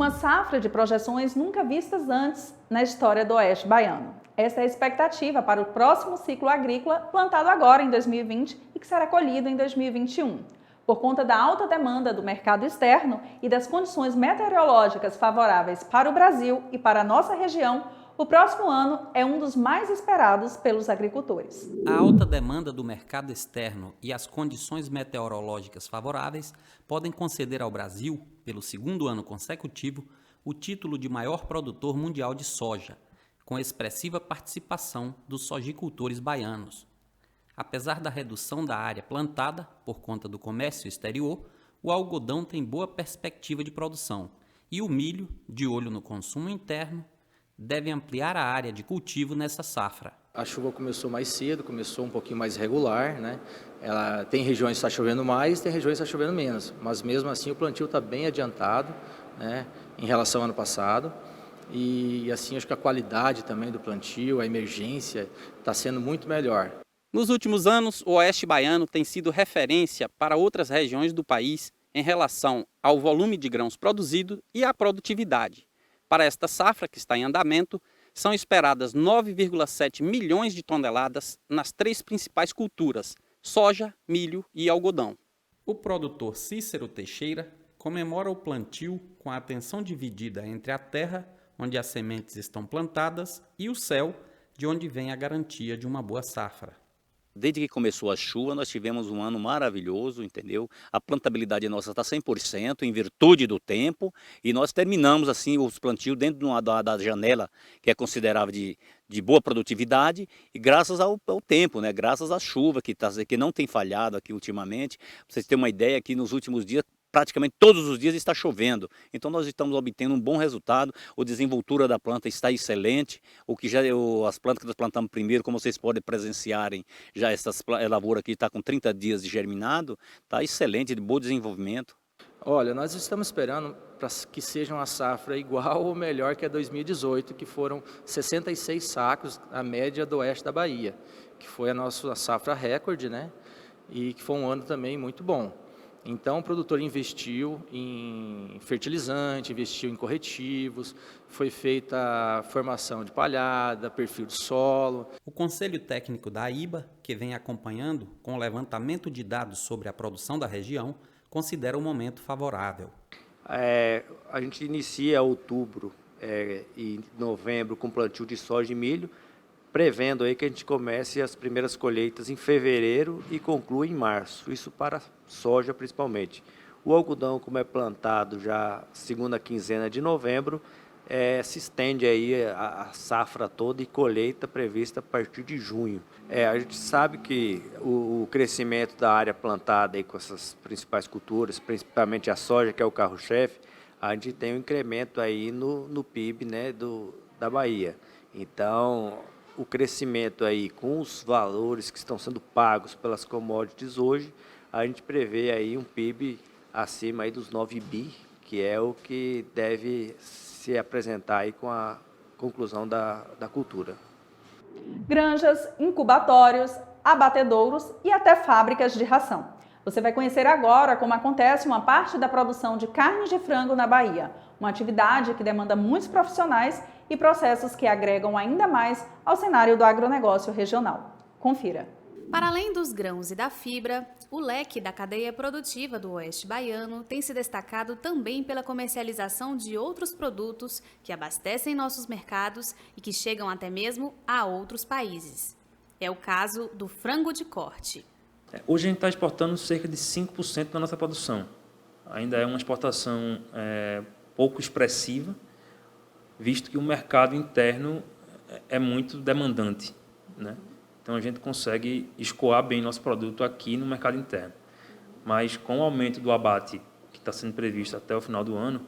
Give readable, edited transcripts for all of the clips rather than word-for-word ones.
Uma safra de projeções nunca vistas antes na história do Oeste Baiano. Essa é a expectativa para o próximo ciclo agrícola plantado agora em 2020 e que será colhido em 2021. Por conta da alta demanda do mercado externo e das condições meteorológicas favoráveis para o Brasil e para a nossa região, o próximo ano é um dos mais esperados pelos agricultores. A alta demanda do mercado externo e as condições meteorológicas favoráveis podem conceder ao Brasil, pelo segundo ano consecutivo, o título de maior produtor mundial de soja, com expressiva participação dos sojicultores baianos. Apesar da redução da área plantada por conta do comércio exterior, o algodão tem boa perspectiva de produção e o milho, de olho no consumo interno, deve ampliar a área de cultivo nessa safra. A chuva começou mais cedo, começou um pouquinho mais regular, né? Ela tem regiões que está chovendo mais, tem regiões que está chovendo menos, mas mesmo assim o plantio está bem adiantado, né, em relação ao ano passado. E assim acho que a qualidade também do plantio, a emergência, está sendo muito melhor. Nos últimos anos, o Oeste Baiano tem sido referência para outras regiões do país em relação ao volume de grãos produzido e à produtividade. Para esta safra, que está em andamento, são esperadas 9,7 milhões de toneladas nas três principais culturas, soja, milho e algodão. O produtor Cícero Teixeira comemora o plantio com a atenção dividida entre a terra, onde as sementes estão plantadas, e o céu, de onde vem a garantia de uma boa safra. Desde que começou a chuva, nós tivemos um ano maravilhoso, entendeu? A plantabilidade nossa está 100%, em virtude do tempo, e nós terminamos assim os plantios dentro da janela, que é considerável de boa produtividade, e graças ao tempo, né? Graças à chuva, que não tem falhado aqui ultimamente. Pra vocês terem uma ideia, aqui nos últimos dias, praticamente todos os dias está chovendo, então nós estamos obtendo um bom resultado. A desenvoltura da planta está excelente, as plantas que nós plantamos primeiro, como vocês podem presenciarem, já essa lavoura aqui está com 30 dias de germinado, está excelente, de bom desenvolvimento. Olha, nós estamos esperando para que seja uma safra igual ou melhor que a 2018, que foram 66 sacos, a média do oeste da Bahia, que foi a nossa safra recorde, né? E que foi um ano também muito bom. Então, o produtor investiu em fertilizante, investiu em corretivos, foi feita a formação de palhada, perfil de solo. O Conselho Técnico da AIBA, que vem acompanhando com o levantamento de dados sobre a produção da região, considera um momento favorável. A gente inicia outubro e novembro com plantio de soja e milho, prevendo aí que a gente comece as primeiras colheitas em fevereiro e conclua em março, isso para soja principalmente. O algodão, como é plantado já segunda quinzena de novembro, se estende aí a safra toda e colheita prevista a partir de junho. A gente sabe que o crescimento da área plantada aí com essas principais culturas, principalmente a soja, que é o carro-chefe, a gente tem um incremento aí no PIB, né, da Bahia. Então, o crescimento aí com os valores que estão sendo pagos pelas commodities hoje, a gente prevê aí um PIB acima aí dos 9 bi, que é o que deve se apresentar aí com a conclusão da cultura. Granjas, incubatórios, abatedouros e até fábricas de ração. Você vai conhecer agora como acontece uma parte da produção de carne de frango na Bahia, uma atividade que demanda muitos profissionais e processos que agregam ainda mais ao cenário do agronegócio regional. Confira. Para além dos grãos e da fibra, o leque da cadeia produtiva do Oeste Baiano tem se destacado também pela comercialização de outros produtos que abastecem nossos mercados e que chegam até mesmo a outros países. É o caso do frango de corte. Hoje a gente está exportando cerca de 5% da nossa produção. Ainda é uma exportação pouco expressiva, visto que o mercado interno é muito demandante, né? Então a gente consegue escoar bem nosso produto aqui no mercado interno. Mas com o aumento do abate que está sendo previsto até o final do ano,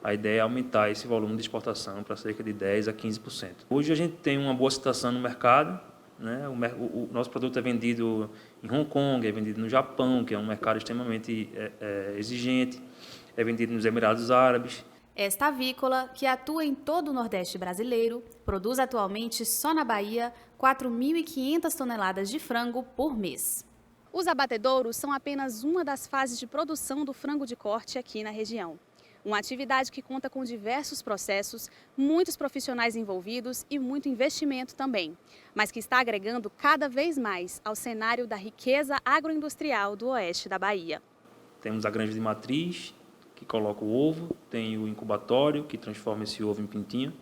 a ideia é aumentar esse volume de exportação para cerca de 10% a 15%. Hoje a gente tem uma boa situação no mercado, né? O nosso produto é vendido em Hong Kong, é vendido no Japão, que é um mercado extremamente exigente, é vendido nos Emirados Árabes. Esta avícola, que atua em todo o Nordeste brasileiro, produz atualmente só na Bahia 4.500 toneladas de frango por mês. Os abatedouros são apenas uma das fases de produção do frango de corte aqui na região. Uma atividade que conta com diversos processos, muitos profissionais envolvidos e muito investimento também, mas que está agregando cada vez mais ao cenário da riqueza agroindustrial do oeste da Bahia. Temos a granja de matriz, que coloca o ovo, tem o incubatório, que transforma esse ovo em pintinho,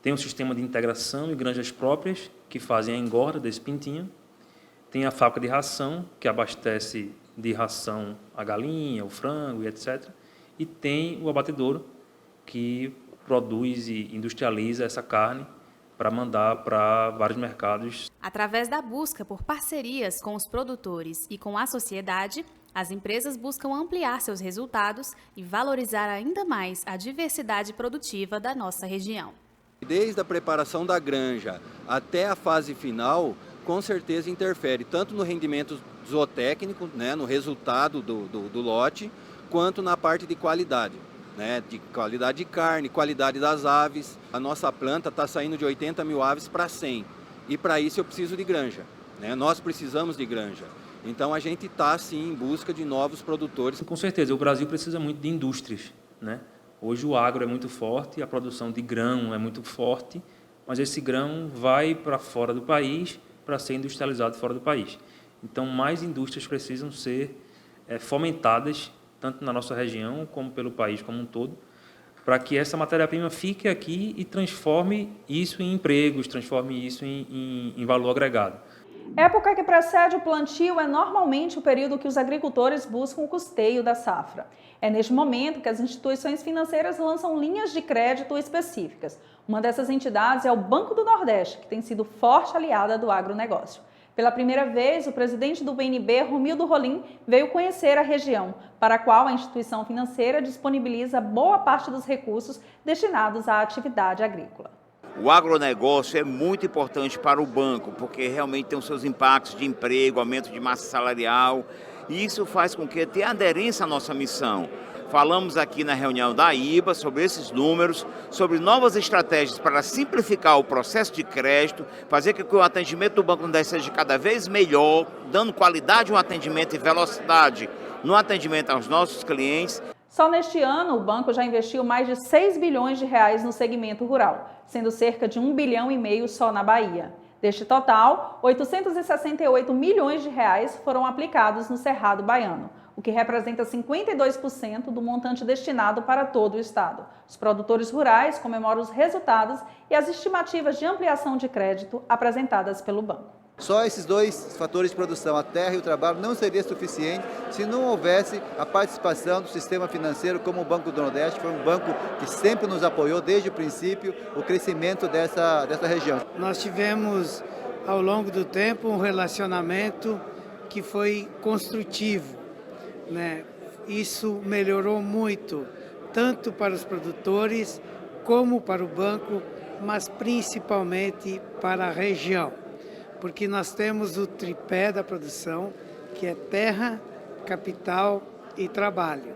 tem um sistema de integração e granjas próprias, que fazem a engorda desse pintinho, tem a fábrica de ração, que abastece de ração a galinha, o frango e etc., e tem o abatedouro, que produz e industrializa essa carne para mandar para vários mercados. Através da busca por parcerias com os produtores e com a sociedade, as empresas buscam ampliar seus resultados e valorizar ainda mais a diversidade produtiva da nossa região. Desde a preparação da granja até a fase final, com certeza interfere tanto no rendimento zootécnico, né, no resultado do lote, quanto na parte de qualidade, né, de qualidade de carne, qualidade das aves. A nossa planta está saindo de 80 mil aves para 100 e para isso eu preciso de granja, né? Nós precisamos de granja. Então a gente está sim em busca de novos produtores. Com certeza, o Brasil precisa muito de indústrias, né? Hoje o agro é muito forte, a produção de grão é muito forte, mas esse grão vai para fora do país para ser industrializado fora do país. Então mais indústrias precisam ser fomentadas tanto na nossa região como pelo país como um todo, para que essa matéria-prima fique aqui e transforme isso em empregos, transforme isso em valor agregado. Época que precede o plantio é normalmente o período que os agricultores buscam o custeio da safra. É neste momento que as instituições financeiras lançam linhas de crédito específicas. Uma dessas entidades é o Banco do Nordeste, que tem sido forte aliada do agronegócio. Pela primeira vez, o presidente do BNB, Romildo Rolim, veio conhecer a região, para a qual a instituição financeira disponibiliza boa parte dos recursos destinados à atividade agrícola. O agronegócio é muito importante para o banco, porque realmente tem os seus impactos de emprego, aumento de massa salarial, e isso faz com que tenha aderência à nossa missão. Falamos aqui na reunião da IBA sobre esses números, sobre novas estratégias para simplificar o processo de crédito, fazer com que o atendimento do Banco Nordeste seja cada vez melhor, dando qualidade ao atendimento e velocidade no atendimento aos nossos clientes. Só neste ano, o banco já investiu mais de 6 bilhões de reais no segmento rural, sendo cerca de 1,5 bilhão só na Bahia. Deste total, 868 milhões de reais foram aplicados no Cerrado Baiano, o que representa 52% do montante destinado para todo o estado. Os produtores rurais comemoram os resultados e as estimativas de ampliação de crédito apresentadas pelo banco. Só esses dois fatores de produção, a terra e o trabalho, não seria suficiente se não houvesse a participação do sistema financeiro como o Banco do Nordeste. Foi um banco que sempre nos apoiou desde o princípio o crescimento dessa região. Nós tivemos ao longo do tempo um relacionamento que foi construtivo, né? Isso melhorou muito, tanto para os produtores como para o banco, mas principalmente para a região. Porque nós temos o tripé da produção, que é terra, capital e trabalho.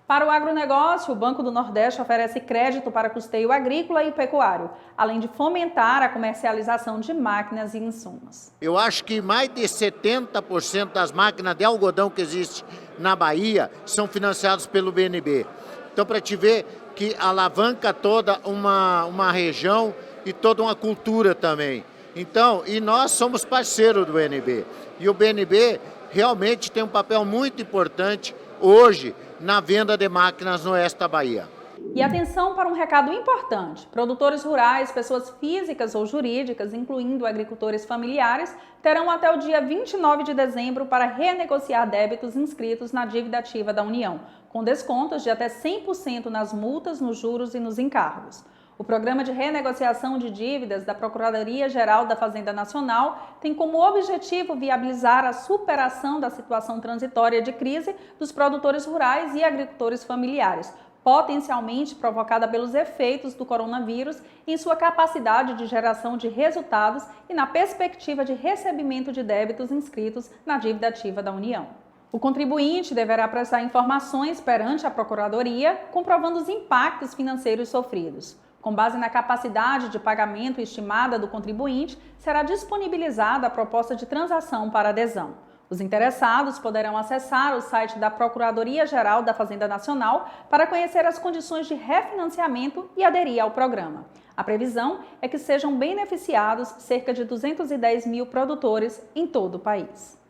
Para o agronegócio, o Banco do Nordeste oferece crédito para custeio agrícola e pecuário, além de fomentar a comercialização de máquinas e insumos. Eu acho que mais de 70% das máquinas de algodão que existem na Bahia são financiadas pelo BNB. Então, para te ver que alavanca toda uma região e toda uma cultura também. Então, e nós somos parceiros do BNB. E o BNB realmente tem um papel muito importante hoje na venda de máquinas no oeste da Bahia. E atenção para um recado importante. Produtores rurais, pessoas físicas ou jurídicas, incluindo agricultores familiares, terão até o dia 29 de dezembro para renegociar débitos inscritos na dívida ativa da União, com descontos de até 100% nas multas, nos juros e nos encargos. O Programa de Renegociação de Dívidas da Procuradoria-Geral da Fazenda Nacional tem como objetivo viabilizar a superação da situação transitória de crise dos produtores rurais e agricultores familiares, potencialmente provocada pelos efeitos do coronavírus em sua capacidade de geração de resultados e na perspectiva de recebimento de débitos inscritos na dívida ativa da União. O contribuinte deverá prestar informações perante a Procuradoria, comprovando os impactos financeiros sofridos. Com base na capacidade de pagamento estimada do contribuinte, será disponibilizada a proposta de transação para adesão. Os interessados poderão acessar o site da Procuradoria-Geral da Fazenda Nacional para conhecer as condições de refinanciamento e aderir ao programa. A previsão é que sejam beneficiados cerca de 210 mil produtores em todo o país.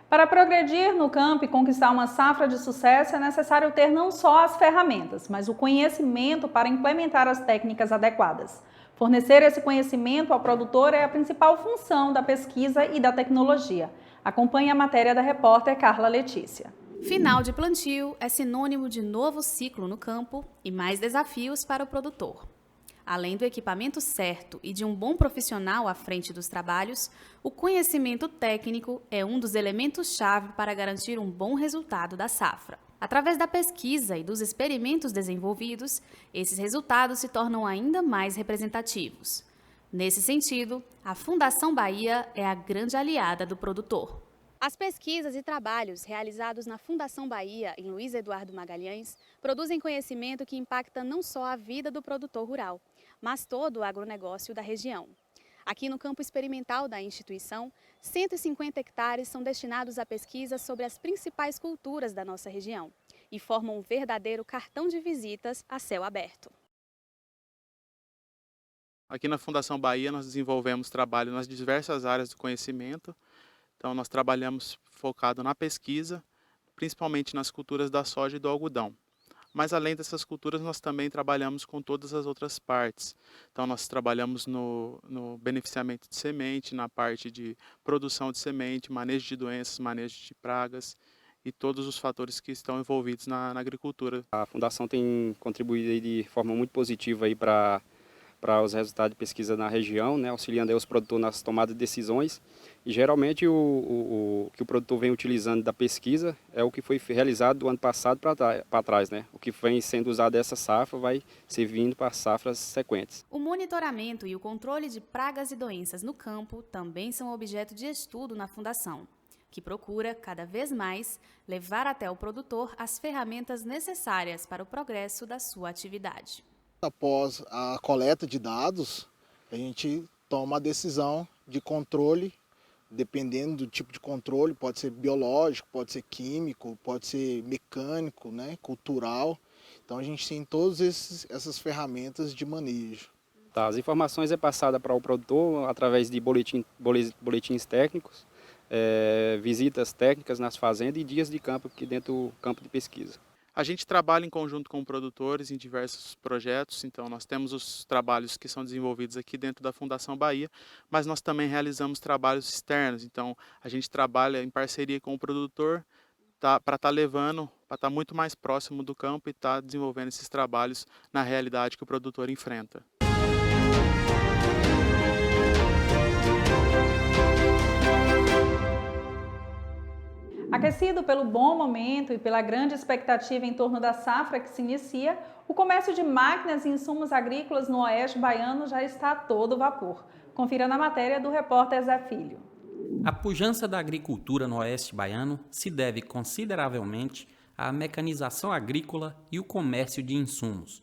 Para progredir no campo e conquistar uma safra de sucesso, é necessário ter não só as ferramentas, mas o conhecimento para implementar as técnicas adequadas. Fornecer esse conhecimento ao produtor é a principal função da pesquisa e da tecnologia. Acompanhe a matéria da repórter Carla Letícia. Final de plantio é sinônimo de novo ciclo no campo e mais desafios para o produtor. Além do equipamento certo e de um bom profissional à frente dos trabalhos, o conhecimento técnico é um dos elementos-chave para garantir um bom resultado da safra. Através da pesquisa e dos experimentos desenvolvidos, esses resultados se tornam ainda mais representativos. Nesse sentido, a Fundação Bahia é a grande aliada do produtor. As pesquisas e trabalhos realizados na Fundação Bahia, em Luiz Eduardo Magalhães, produzem conhecimento que impacta não só a vida do produtor rural, mas todo o agronegócio da região. Aqui no campo experimental da instituição, 150 hectares são destinados à pesquisa sobre as principais culturas da nossa região e formam um verdadeiro cartão de visitas a céu aberto. Aqui na Fundação Bahia nós desenvolvemos trabalho nas diversas áreas do conhecimento. Então nós trabalhamos focado na pesquisa, principalmente nas culturas da soja e do algodão. Mas além dessas culturas nós também trabalhamos com todas as outras partes. Então nós trabalhamos no beneficiamento de semente, na parte de produção de semente, manejo de doenças, manejo de pragas e todos os fatores que estão envolvidos na agricultura. A Fundação tem contribuído de forma muito positiva aí para os resultados de pesquisa na região, né, auxiliando aí os produtores nas tomadas de decisões. E geralmente o que o produtor vem utilizando da pesquisa é o que foi realizado do ano passado para trás, né? O que vem sendo usado dessa safra vai servindo para safras sequentes. O monitoramento e o controle de pragas e doenças no campo também são objeto de estudo na Fundação, que procura, cada vez mais, levar até o produtor as ferramentas necessárias para o progresso da sua atividade. Após a coleta de dados, a gente toma a decisão de controle, dependendo do tipo de controle, pode ser biológico, pode ser químico, pode ser mecânico, né, cultural. Então a gente tem todas essas ferramentas de manejo. Tá, as informações é passada para o produtor através de boletins técnicos, visitas técnicas nas fazendas e dias de campo aqui dentro do campo de pesquisa. A gente trabalha em conjunto com produtores em diversos projetos, então nós temos os trabalhos que são desenvolvidos aqui dentro da Fundação Bahia, mas nós também realizamos trabalhos externos, então a gente trabalha em parceria com o produtor para estar levando, para estar muito mais próximo do campo e estar desenvolvendo esses trabalhos na realidade que o produtor enfrenta. Aquecido pelo bom momento e pela grande expectativa em torno da safra que se inicia, o comércio de máquinas e insumos agrícolas no Oeste Baiano já está a todo vapor. Confira na matéria do repórter Zé Filho. A pujança da agricultura no Oeste Baiano se deve consideravelmente à mecanização agrícola e o comércio de insumos.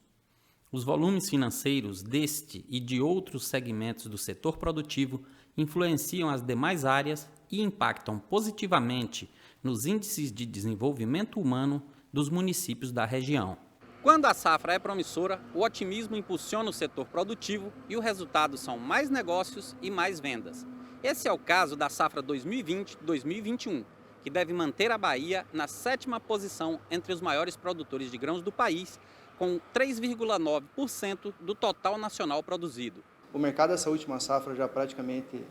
Os volumes financeiros deste e de outros segmentos do setor produtivo influenciam as demais áreas e impactam positivamente nos índices de desenvolvimento humano dos municípios da região. Quando a safra é promissora, o otimismo impulsiona o setor produtivo e o resultado são mais negócios e mais vendas. Esse é o caso da safra 2020-2021, que deve manter a Bahia na 7ª posição entre os maiores produtores de grãos do país, com 3,9% do total nacional produzido. O mercado dessa última safra já praticamente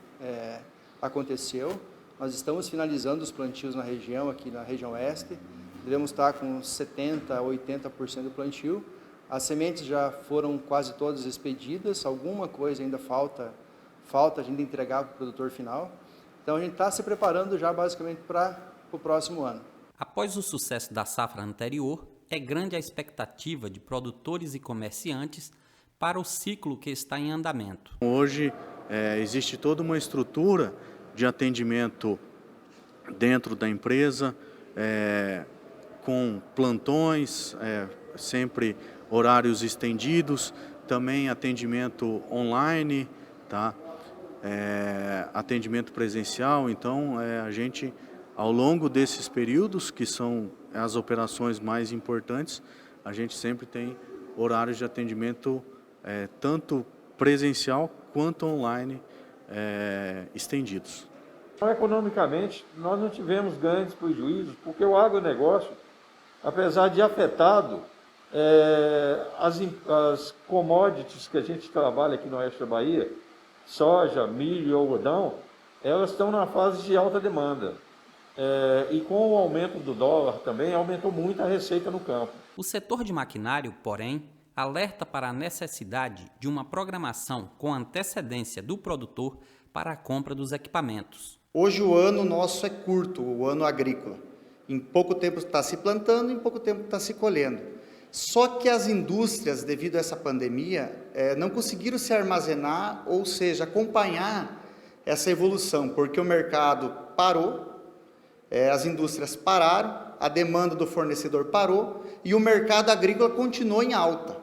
aconteceu. Nós estamos finalizando os plantios na região, aqui na região oeste. Devemos estar com 70% a 80% do plantio. As sementes já foram quase todas expedidas, alguma coisa ainda falta a gente entregar para o produtor final. Então a gente está se preparando já basicamente para o próximo ano. Após o sucesso da safra anterior, é grande a expectativa de produtores e comerciantes para o ciclo que está em andamento. Hoje existe toda uma estrutura de atendimento dentro da empresa, com plantões, sempre horários estendidos, também atendimento online, tá? Atendimento presencial. Então a gente Ao longo desses períodos, que são as operações mais importantes, a gente sempre tem horários de atendimento tanto presencial quanto online estendidos. Economicamente, nós não tivemos grandes prejuízos, porque o agronegócio, apesar de afetado, as commodities que a gente trabalha aqui no oeste da Bahia, soja, milho e algodão, elas estão na fase de alta demanda. E com o aumento do dólar também, aumentou muito a receita no campo. O setor de maquinário, porém, alerta para a necessidade de uma programação com antecedência do produtor para a compra dos equipamentos. Hoje o ano nosso é curto, o ano agrícola. Em pouco tempo está se plantando, em pouco tempo está se colhendo. Só que as indústrias, devido a essa pandemia, não conseguiram se armazenar, ou seja, acompanhar essa evolução, porque o mercado parou, as indústrias pararam, a demanda do fornecedor parou e o mercado agrícola continuou em alta.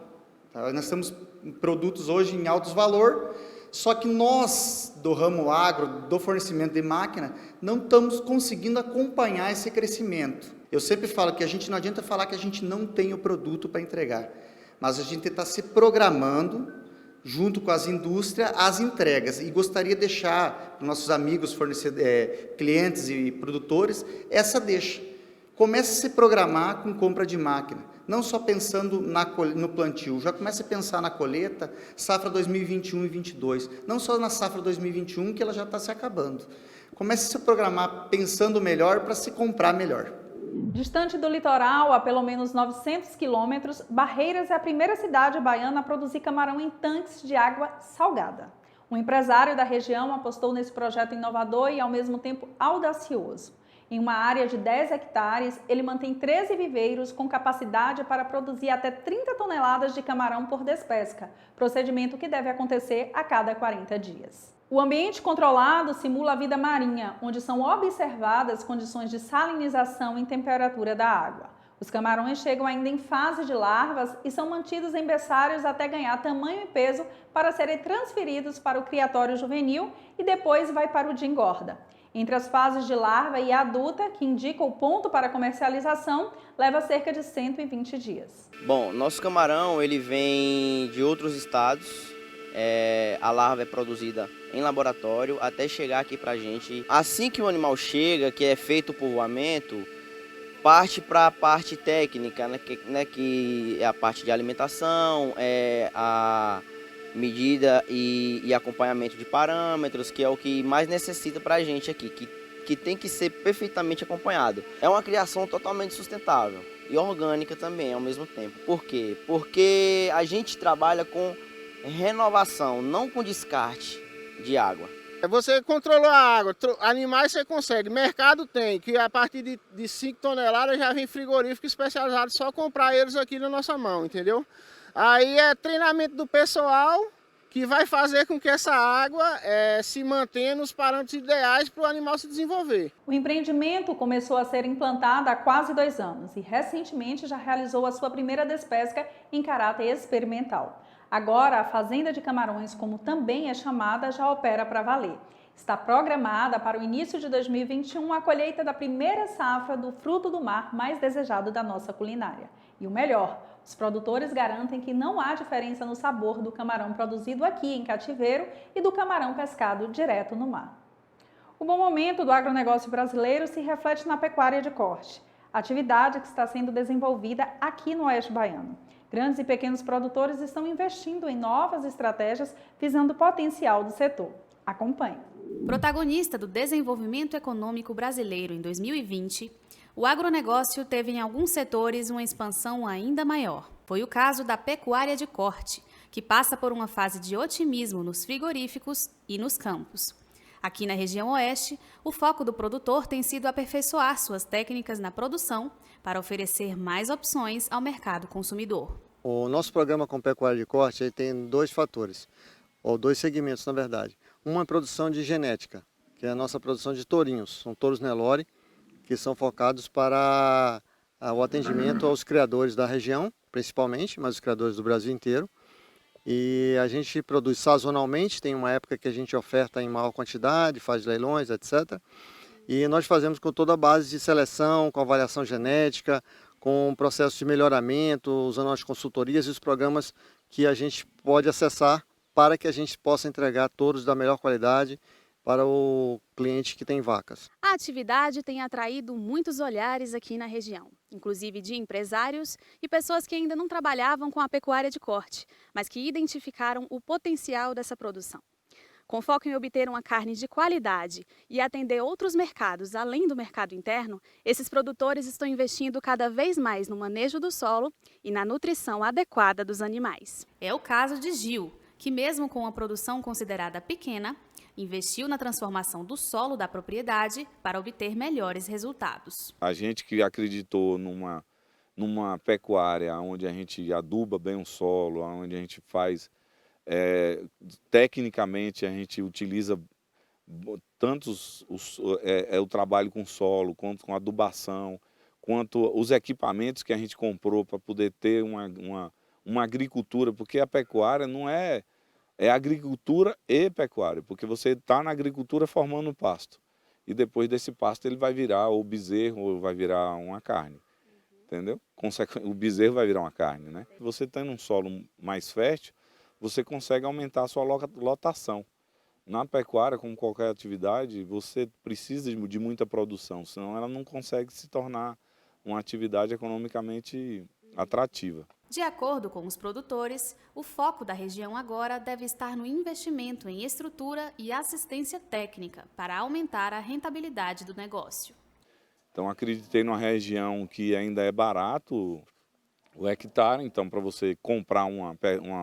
Nós temos produtos hoje em altos valor, só que nós, do ramo agro, do fornecimento de máquina, não estamos conseguindo acompanhar esse crescimento. Eu sempre falo que a gente não adianta falar que a gente não tem o produto para entregar, mas a gente está se programando junto com as indústrias, as entregas. E gostaria de deixar para nossos amigos, clientes e produtores, essa deixa. Comece a se programar com compra de máquina, não só pensando no plantio, já comece a pensar na colheita, safra 2021 e 2022, não só na safra 2021, que ela já está se acabando. Comece a se programar pensando melhor para se comprar melhor. Distante do litoral, a pelo menos 900 quilômetros, Barreiras é a primeira cidade baiana a produzir camarão em tanques de água salgada. Um empresário da região apostou nesse projeto inovador e, ao mesmo tempo, audacioso. Em uma área de 10 hectares, ele mantém 13 viveiros com capacidade para produzir até 30 toneladas de camarão por despesca, procedimento que deve acontecer a cada 40 dias. O ambiente controlado simula a vida marinha, onde são observadas condições de salinização e temperatura da água. Os camarões chegam ainda em fase de larvas e são mantidos em berçários até ganhar tamanho e peso para serem transferidos para o criatório juvenil e depois vai para o de engorda. Entre as fases de larva e adulta, que indica o ponto para comercialização, leva cerca de 120 dias. Bom, nosso camarão ele vem de outros estados. A larva é produzida em laboratório até chegar aqui pra gente. Assim que o animal chega, que é feito o povoamento, parte para a parte técnica, que é a parte de alimentação, a medida e acompanhamento de parâmetros, que é o que mais necessita para a gente aqui, que tem que ser perfeitamente acompanhado. É uma criação totalmente sustentável e orgânica também ao mesmo tempo. Por quê? Porque a gente trabalha com renovação, não com descarte de água. Você controlou a água, animais você consegue, mercado tem, que a partir de 5 toneladas já vem frigorífico especializado, só comprar eles aqui na nossa mão, entendeu? Aí é treinamento do pessoal que vai fazer com que essa água se mantenha nos parâmetros ideais para o animal se desenvolver. O empreendimento começou a ser implantado há quase 2 anos e recentemente já realizou a sua primeira despesca em caráter experimental. Agora, a Fazenda de Camarões, como também é chamada, já opera para valer. Está programada para o início de 2021 a colheita da primeira safra do fruto do mar mais desejado da nossa culinária. E o melhor, os produtores garantem que não há diferença no sabor do camarão produzido aqui em cativeiro e do camarão pescado direto no mar. O bom momento do agronegócio brasileiro se reflete na pecuária de corte, atividade que está sendo desenvolvida aqui no Oeste Baiano. Grandes e pequenos produtores estão investindo em novas estratégias visando o potencial do setor. Acompanhe. Protagonista do desenvolvimento econômico brasileiro em 2020, o agronegócio teve em alguns setores uma expansão ainda maior. Foi o caso da pecuária de corte, que passa por uma fase de otimismo nos frigoríficos e nos campos. Aqui na região oeste, o foco do produtor tem sido aperfeiçoar suas técnicas na produção para oferecer mais opções ao mercado consumidor. O nosso programa com pecuária de corte ele tem 2 fatores, ou 2 segmentos na verdade. Uma é a produção de genética, que é a nossa produção de tourinhos, são touros Nelore, que são focados para o atendimento aos criadores da região, principalmente, mas os criadores do Brasil inteiro. E a gente produz sazonalmente, tem uma época que a gente oferta em maior quantidade, faz leilões, etc. E nós fazemos com toda a base de seleção, com avaliação genética, com processo de melhoramento, usando as consultorias e os programas que a gente pode acessar para que a gente possa entregar touros da melhor qualidade para o cliente que tem vacas. A atividade tem atraído muitos olhares aqui na região, inclusive de empresários e pessoas que ainda não trabalhavam com a pecuária de corte, mas que identificaram o potencial dessa produção. Com foco em obter uma carne de qualidade e atender outros mercados além do mercado interno, esses produtores estão investindo cada vez mais no manejo do solo e na nutrição adequada dos animais. É o caso de Gil, que mesmo com uma produção considerada pequena, investiu na transformação do solo da propriedade para obter melhores resultados. A gente que acreditou numa pecuária onde a gente aduba bem o solo, onde a gente faz, tecnicamente a gente utiliza tanto o trabalho com solo, quanto com adubação, quanto os equipamentos que a gente comprou para poder ter uma agricultura, porque a pecuária não é agricultura e pecuária, porque você está na agricultura formando um pasto, e depois desse pasto ele vai virar ou bezerro ou vai virar uma carne, entendeu? O bezerro vai virar uma carne, né? Você tendo um solo mais fértil, você consegue aumentar a sua lotação. Na pecuária, como qualquer atividade, você precisa de muita produção, senão ela não consegue se tornar uma atividade economicamente atrativa. De acordo com os produtores, o foco da região agora deve estar no investimento em estrutura e assistência técnica para aumentar a rentabilidade do negócio. Então, acreditei numa região que ainda é barato o hectare, então para você comprar uma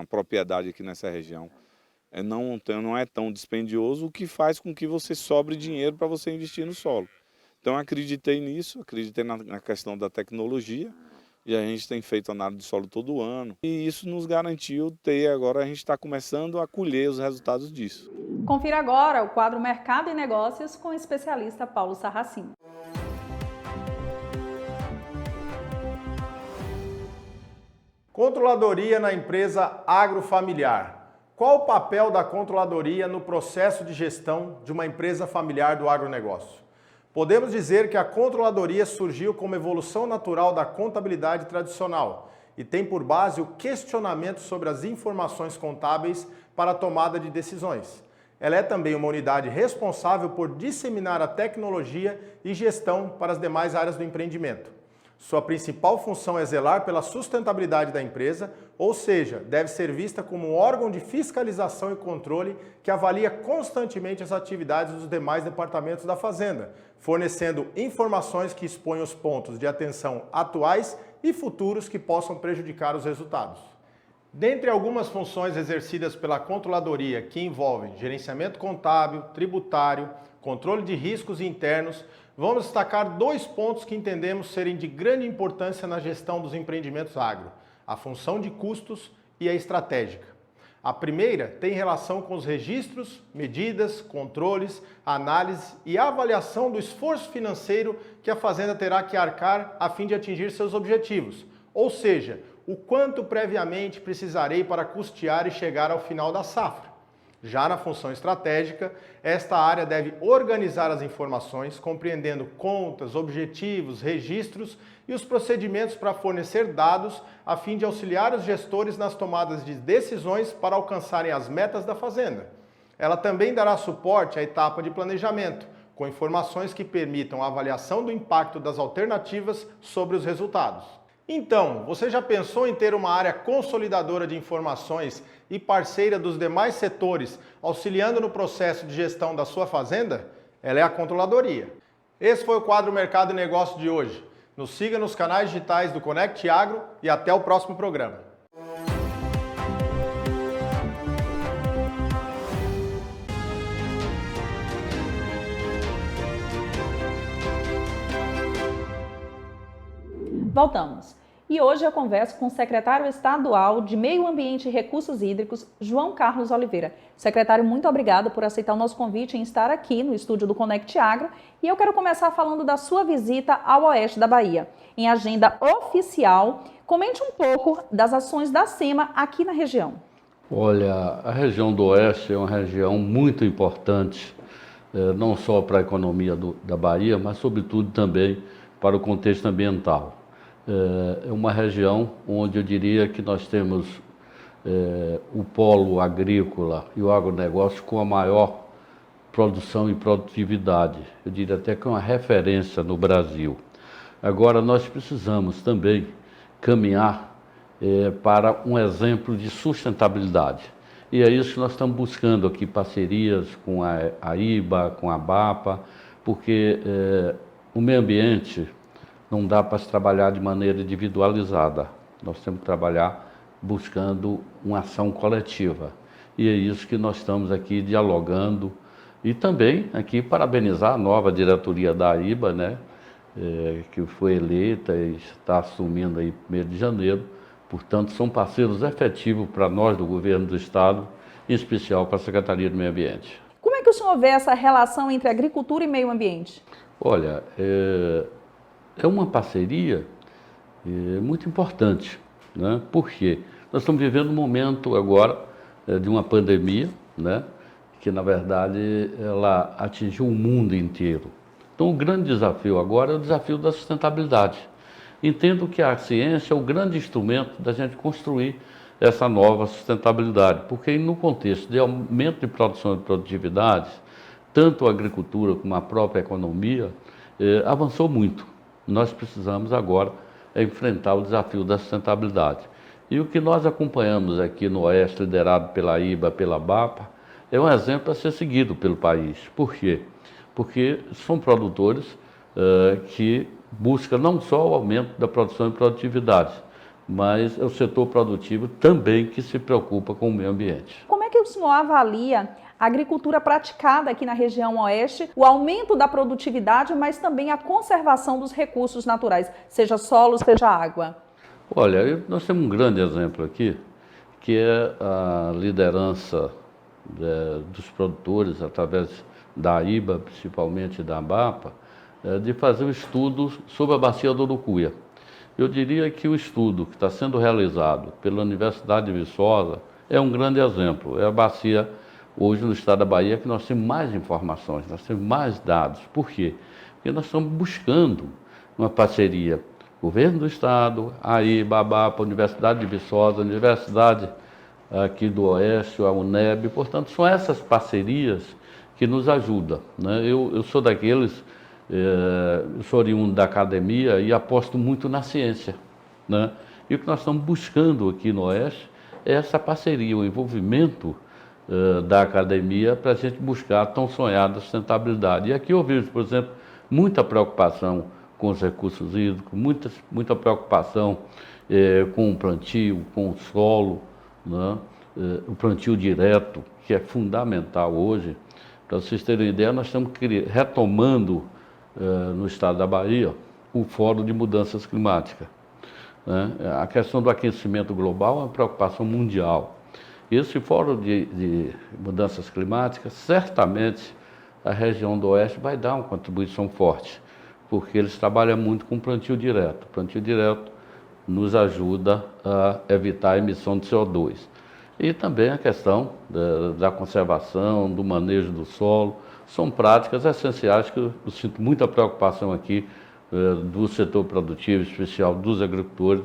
propriedade aqui nessa região não é tão dispendioso, o que faz com que você sobre dinheiro para você investir no solo. Então, acreditei nisso, acreditei na questão da tecnologia. E a gente tem feito análise de solo todo ano. E isso nos garantiu agora a gente está começando a colher os resultados disso. Confira agora o quadro Mercado e Negócios com o especialista Paulo Sarracino. Controladoria na empresa agrofamiliar. Qual o papel da controladoria no processo de gestão de uma empresa familiar do agronegócio? Podemos dizer que a controladoria surgiu como evolução natural da contabilidade tradicional e tem por base o questionamento sobre as informações contábeis para a tomada de decisões. Ela é também uma unidade responsável por disseminar a tecnologia e gestão para as demais áreas do empreendimento. Sua principal função é zelar pela sustentabilidade da empresa, ou seja, deve ser vista como um órgão de fiscalização e controle que avalia constantemente as atividades dos demais departamentos da Fazenda, fornecendo informações que expõem os pontos de atenção atuais e futuros que possam prejudicar os resultados. Dentre algumas funções exercidas pela controladoria, que envolvem gerenciamento contábil, tributário, controle de riscos internos, vamos destacar 2 pontos que entendemos serem de grande importância na gestão dos empreendimentos agro: a função de custos e a estratégica. A primeira tem relação com os registros, medidas, controles, análise e avaliação do esforço financeiro que a Fazenda terá que arcar a fim de atingir seus objetivos, ou seja, o quanto previamente precisarei para custear e chegar ao final da safra. Já na função estratégica, esta área deve organizar as informações, compreendendo contas, objetivos, registros e os procedimentos para fornecer dados a fim de auxiliar os gestores nas tomadas de decisões para alcançarem as metas da Fazenda. Ela também dará suporte à etapa de planejamento, com informações que permitam a avaliação do impacto das alternativas sobre os resultados. Então, você já pensou em ter uma área consolidadora de informações e parceira dos demais setores, auxiliando no processo de gestão da sua fazenda? Ela é a controladoria. Esse foi o quadro Mercado e Negócio de hoje. Nos siga nos canais digitais do Conect Agro e até o próximo programa. Voltamos. E hoje eu converso com o secretário estadual de Meio Ambiente e Recursos Hídricos, João Carlos Oliveira. Secretário, muito obrigado por aceitar o nosso convite em estar aqui no estúdio do Conect Agro. E eu quero começar falando da sua visita ao oeste da Bahia. Em agenda oficial, comente um pouco das ações da SEMA aqui na região. Olha, a região do oeste é uma região muito importante não só para a economia da Bahia, mas sobretudo também para o contexto ambiental. É uma região onde eu diria que nós temos o polo agrícola e o agronegócio com a maior produção e produtividade. Eu diria até que é uma referência no Brasil. Agora, nós precisamos também caminhar para um exemplo de sustentabilidade. E é isso que nós estamos buscando aqui, parcerias com a IBA, com a BAPA, porque o meio ambiente não dá para se trabalhar de maneira individualizada. Nós temos que trabalhar buscando uma ação coletiva. E é isso que nós estamos aqui dialogando. E também aqui parabenizar a nova diretoria da IBA, né, que foi eleita e está assumindo aí 1º de janeiro. Portanto, são parceiros efetivos para nós do governo do Estado, em especial para a Secretaria do Meio Ambiente. Como é que o senhor vê essa relação entre agricultura e meio ambiente? Olha, é uma parceria muito importante, né? Por quê? Nós estamos vivendo um momento agora de uma pandemia, né? Que, na verdade, ela atingiu o mundo inteiro. Então, o grande desafio agora é o desafio da sustentabilidade. Entendo que a ciência é o grande instrumento da gente construir essa nova sustentabilidade, porque no contexto de aumento de produção e produtividade, tanto a agricultura como a própria economia avançou muito. Nós precisamos agora enfrentar o desafio da sustentabilidade. E o que nós acompanhamos aqui no Oeste, liderado pela IBA, pela BAPA, é um exemplo a ser seguido pelo país. Por quê? Porque são produtores que buscam não só o aumento da produção e produtividade, mas é o setor produtivo também que se preocupa com o meio ambiente. Como é que o senhor avalia a agricultura praticada aqui na região Oeste, o aumento da produtividade, mas também a conservação dos recursos naturais, seja solo, seja água? Olha, nós temos um grande exemplo aqui, que é a liderança dos produtores, através da IBA, principalmente da BAPA, de fazer um estudo sobre a bacia do Urucuia. Eu diria que o estudo que está sendo realizado pela Universidade de Viçosa é um grande exemplo. É a bacia, hoje no estado da Bahia, que nós temos mais informações, nós temos mais dados. Por quê? Porque nós estamos buscando uma parceria. Governo do Estado, a IBA, a BAPA, a Universidade de Viçosa, a Universidade aqui do Oeste, a UNEB. Portanto, são essas parcerias que nos ajudam, né? Eu sou daqueles... eu sou oriundo da academia e aposto muito na ciência, né? E o que nós estamos buscando aqui no Oeste é essa parceria, o envolvimento da academia para a gente buscar a tão sonhada sustentabilidade. E aqui eu vejo, por exemplo, muita preocupação com os recursos hídricos, muita preocupação com o plantio, com o solo, né? O plantio direto, que é fundamental hoje. Para vocês terem uma ideia, nós estamos retomando no estado da Bahia o Fórum de Mudanças Climáticas, né? A questão do aquecimento global é uma preocupação mundial. Esse Fórum de Mudanças Climáticas, certamente a região do Oeste vai dar uma contribuição forte, porque eles trabalham muito com plantio direto. O plantio direto nos ajuda a evitar a emissão de CO2. E também a questão da conservação, do manejo do solo. São práticas essenciais que eu sinto muita preocupação aqui do setor produtivo, em especial dos agricultores,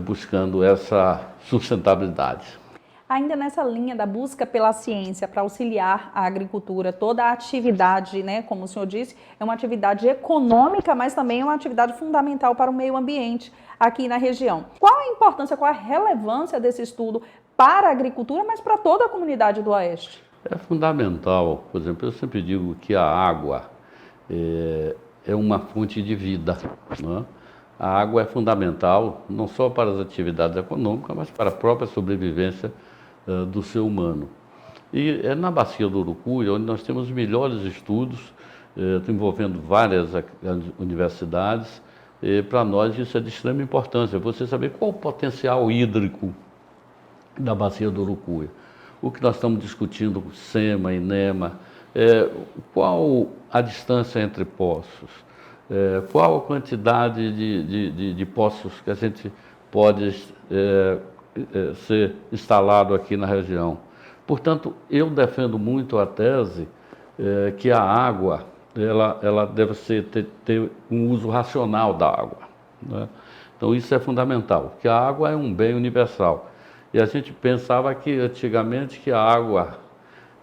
buscando essa sustentabilidade. Ainda nessa linha da busca pela ciência para auxiliar a agricultura, toda a atividade, né, como o senhor disse, é uma atividade econômica, mas também é uma atividade fundamental para o meio ambiente aqui na região. Qual a importância, qual a relevância desse estudo para a agricultura, mas para toda a comunidade do Oeste? É fundamental. Por exemplo, eu sempre digo que a água é uma fonte de vida, né? A água é fundamental não só para as atividades econômicas, mas para a própria sobrevivência do ser humano. E é na bacia do Urucuia onde nós temos os melhores estudos, envolvendo várias universidades. Para nós isso é de extrema importância, você saber qual o potencial hídrico da bacia do Urucuia. O que nós estamos discutindo com SEMA, INEMA, qual a distância entre poços, qual a quantidade de poços que a gente pode ser instalado aqui na região. Portanto, eu defendo muito a tese que a água ela deve ter um uso racional da água, né? Então isso é fundamental, que a água é um bem universal. E a gente pensava que antigamente que a água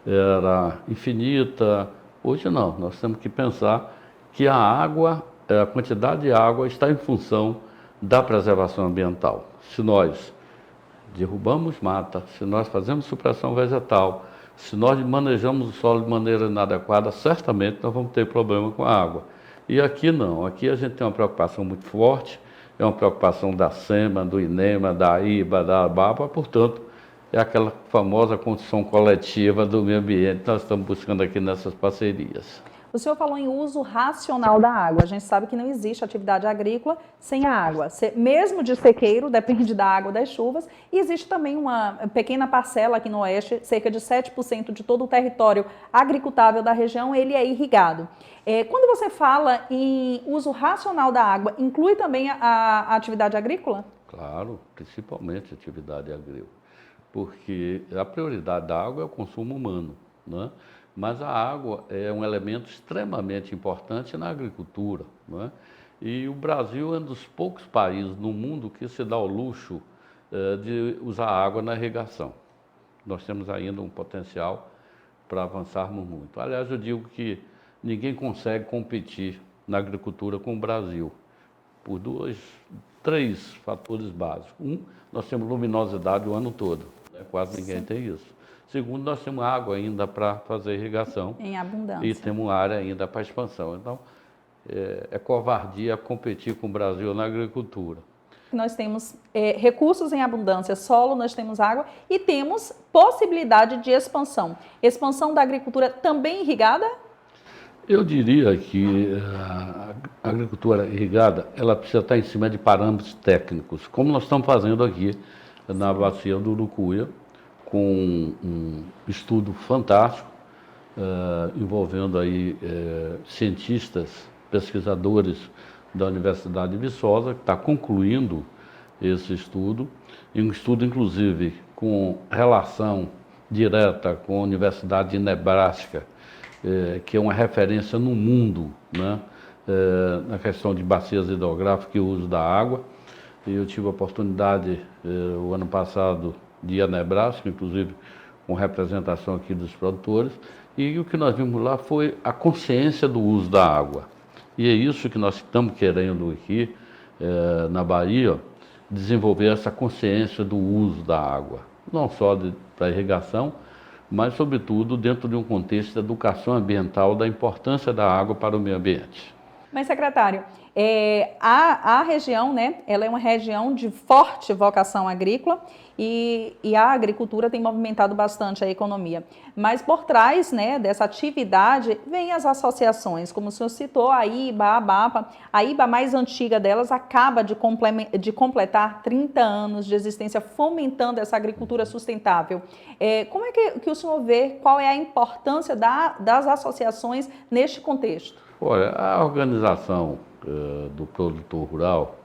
era infinita, hoje não, nós temos que pensar que a quantidade de água está em função da preservação ambiental. Se nós derrubamos mata, se nós fazemos supressão vegetal, se nós manejamos o solo de maneira inadequada, certamente nós vamos ter problema com a água. E aqui não, aqui a gente tem uma preocupação muito forte, é uma preocupação da SEMA, do INEMA, da IBA, da ABAPA, portanto, é aquela famosa construção coletiva do meio ambiente que nós estamos buscando aqui nessas parcerias. O senhor falou em uso racional da água. A gente sabe que não existe atividade agrícola sem a água. Mesmo de sequeiro, depende da água das chuvas. E existe também uma pequena parcela aqui no Oeste, cerca de 7% de todo o território agricultável da região, ele é irrigado. Quando você fala em uso racional da água, inclui também a atividade agrícola? Claro, principalmente a atividade agrícola. Porque a prioridade da água é o consumo humano, né? Mas a água é um elemento extremamente importante na agricultura, né? E o Brasil é um dos poucos países no mundo que se dá o luxo de usar água na irrigação. Nós temos ainda um potencial para avançarmos muito. Aliás, eu digo que ninguém consegue competir na agricultura com o Brasil por três fatores básicos. Nós temos luminosidade o ano todo, né? Quase ninguém tem isso. Segundo, nós temos água ainda para fazer irrigação. Em abundância. E temos área ainda para expansão. Então, é covardia competir com o Brasil na agricultura. Nós temos recursos em abundância, solo, nós temos água e temos possibilidade de expansão. Expansão da agricultura também irrigada? Eu diria que a agricultura irrigada, ela precisa estar em cima de parâmetros técnicos, como nós estamos fazendo aqui na bacia do Urucuia, com um estudo fantástico, envolvendo aí cientistas, pesquisadores da Universidade de Viçosa, que está concluindo esse estudo, e um estudo, inclusive, com relação direta com a Universidade de Nebraska, que é uma referência no mundo, né, na questão de bacias hidrográficas e uso da água. E eu tive a oportunidade, o ano passado, de ir a Nebraska, inclusive com representação aqui dos produtores, e o que nós vimos lá foi a consciência do uso da água. E é isso que nós estamos querendo aqui, na Bahia, desenvolver essa consciência do uso da água, não só para irrigação, mas, sobretudo, dentro de um contexto de educação ambiental, da importância da água para o meio ambiente. Mas, secretário, a região, né, ela é uma região de forte vocação agrícola e a agricultura tem movimentado bastante a economia. Mas por trás, né, dessa atividade vem as associações, como o senhor citou, a IBA, a ABAPA. A IBA, a mais antiga delas, acaba de completar 30 anos de existência fomentando essa agricultura sustentável. Como é que o senhor vê, qual é a importância das associações neste contexto? Olha, a organização do produtor rural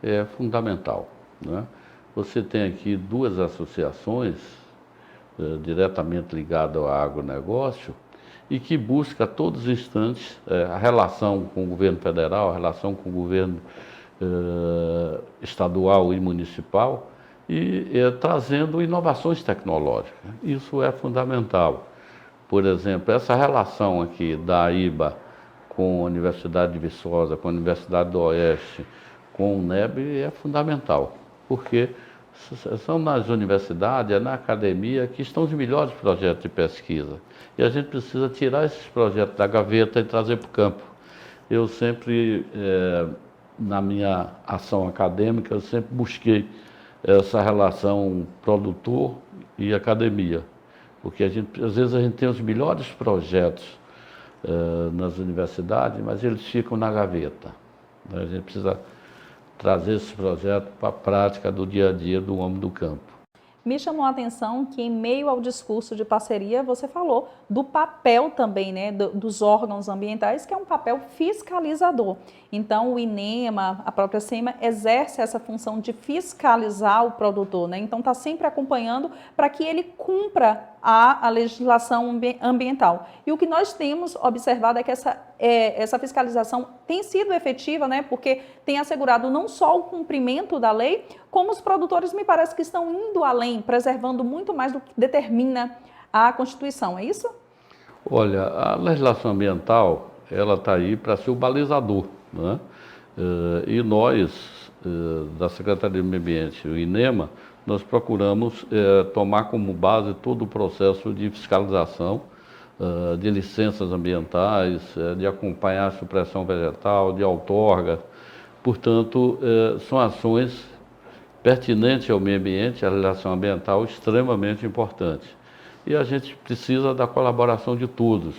é fundamental, né? Você tem aqui duas associações diretamente ligadas ao agronegócio e que busca a todos os instantes a relação com o governo federal, a relação com o governo estadual e municipal e trazendo inovações tecnológicas. Isso é fundamental. Por exemplo, essa relação aqui da IBA com a Universidade de Viçosa, com a Universidade do Oeste, com o NEB é fundamental, porque são nas universidades, na academia, que estão os melhores projetos de pesquisa. E a gente precisa tirar esses projetos da gaveta e trazer para o campo. Eu sempre, na minha ação acadêmica, eu sempre busquei essa relação produtor e academia, porque às vezes a gente tem os melhores projetos nas universidades, mas eles ficam na gaveta. A gente precisa trazer esse projeto para a prática do dia a dia do homem do campo. Me chamou a atenção que, em meio ao discurso de parceria, você falou do papel também, né, dos órgãos ambientais, que é um papel fiscalizador. Então, o INEMA, a própria SEMA, exerce essa função de fiscalizar o produtor, né? Então, está sempre acompanhando para que ele cumpra à legislação ambiental. E o que nós temos observado é que essa fiscalização tem sido efetiva, né, porque tem assegurado não só o cumprimento da lei, como os produtores me parece que estão indo além, preservando muito mais do que determina a Constituição, é isso? Olha, a legislação ambiental, ela está aí para ser o balizador, né? E nós, da Secretaria do Meio Ambiente, o INEMA, nós procuramos tomar como base todo o processo de fiscalização, de licenças ambientais, de acompanhar a supressão vegetal, de outorga. Portanto, são ações pertinentes ao meio ambiente, à legislação ambiental, extremamente importantes. E a gente precisa da colaboração de todos.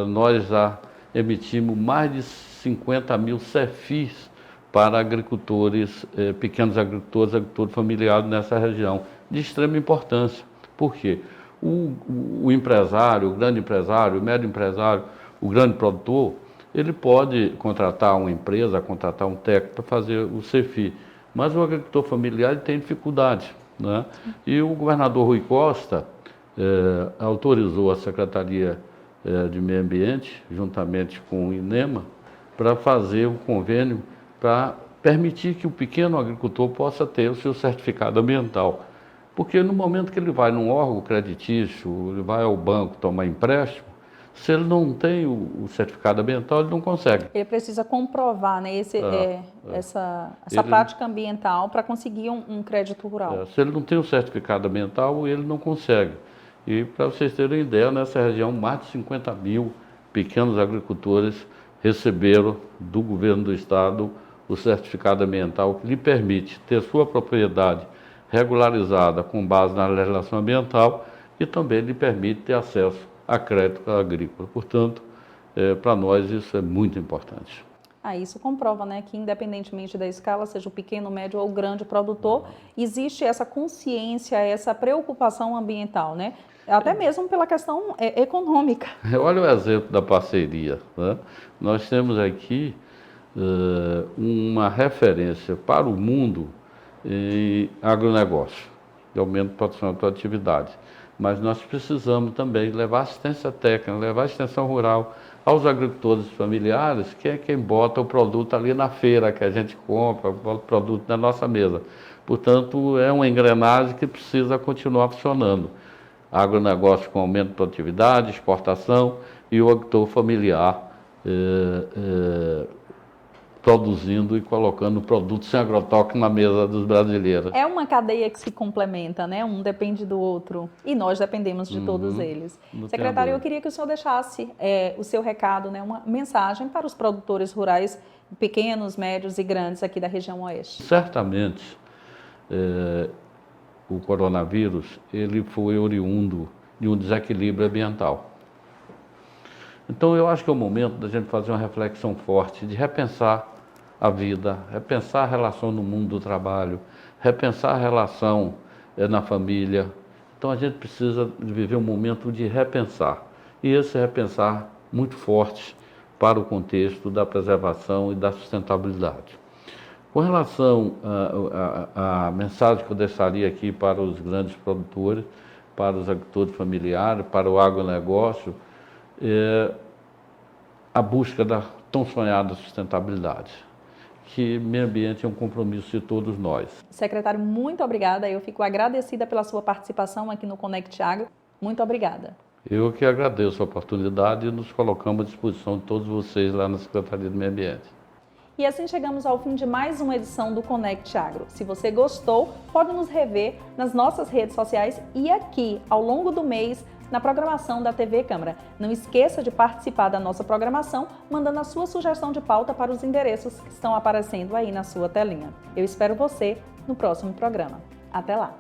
Nós já emitimos mais de 50 mil CEFIs para agricultores, pequenos agricultores familiares nessa região, de extrema importância. Por quê? O empresário, o grande empresário, o médio empresário, o grande produtor, ele pode contratar uma empresa, contratar um técnico para fazer o CEFI, mas o agricultor familiar ele tem dificuldade, né? E o governador Rui Costa autorizou a Secretaria de Meio Ambiente, juntamente com o INEMA, para fazer o convênio para permitir que o pequeno agricultor possa ter o seu certificado ambiental. Porque no momento que ele vai num órgão creditício, ele vai ao banco tomar empréstimo, se ele não tem o certificado ambiental, ele não consegue. Ele precisa comprovar, né, essa prática ambiental para conseguir um crédito rural. Se ele não tem o certificado ambiental, ele não consegue. E para vocês terem ideia, nessa região, mais de 50 mil pequenos agricultores receberam do governo do estado o certificado ambiental que lhe permite ter sua propriedade regularizada com base na legislação ambiental e também lhe permite ter acesso a crédito agrícola. Portanto, para nós isso é muito importante. Isso comprova, né, que independentemente da escala, seja o pequeno, médio ou grande produtor, existe essa consciência, essa preocupação ambiental, né? Até mesmo pela questão econômica. Olha o exemplo da parceria, né? Nós temos aqui uma referência para o mundo em agronegócio, de aumento de produção e produtividade. Mas nós precisamos também levar assistência técnica, levar extensão rural aos agricultores familiares, que é quem bota o produto ali na feira, que a gente compra, bota o produto na nossa mesa. Portanto, é uma engrenagem que precisa continuar funcionando. Agronegócio com aumento de produtividade, exportação e o agricultor familiar produzindo e colocando produtos sem agrotóxico na mesa dos brasileiros. É uma cadeia que se complementa, né? Um depende do outro e nós dependemos de todos eles. Secretário, eu queria que o senhor deixasse o seu recado, né? Uma mensagem para os produtores rurais pequenos, médios e grandes aqui da região oeste. Certamente, o coronavírus ele foi oriundo de um desequilíbrio ambiental. Então eu acho que é o momento da gente fazer uma reflexão forte, de repensar a vida, repensar a relação no mundo do trabalho, repensar a relação na família. Então a gente precisa viver um momento de repensar. E esse repensar muito forte para o contexto da preservação e da sustentabilidade. Com relação à mensagem que eu deixaria aqui para os grandes produtores, para os agricultores familiares, para o agronegócio, a busca da tão sonhada sustentabilidade, que meio ambiente é um compromisso de todos nós. Secretário, muito obrigada. Eu fico agradecida pela sua participação aqui no Conect Agro. Muito obrigada. Eu que agradeço a oportunidade e nos colocamos à disposição de todos vocês lá na Secretaria do Meio Ambiente. E assim chegamos ao fim de mais uma edição do Conect Agro. Se você gostou, pode nos rever nas nossas redes sociais e aqui, ao longo do mês, na programação da TV Câmara. Não esqueça de participar da nossa programação, mandando a sua sugestão de pauta para os endereços que estão aparecendo aí na sua telinha. Eu espero você no próximo programa. Até lá!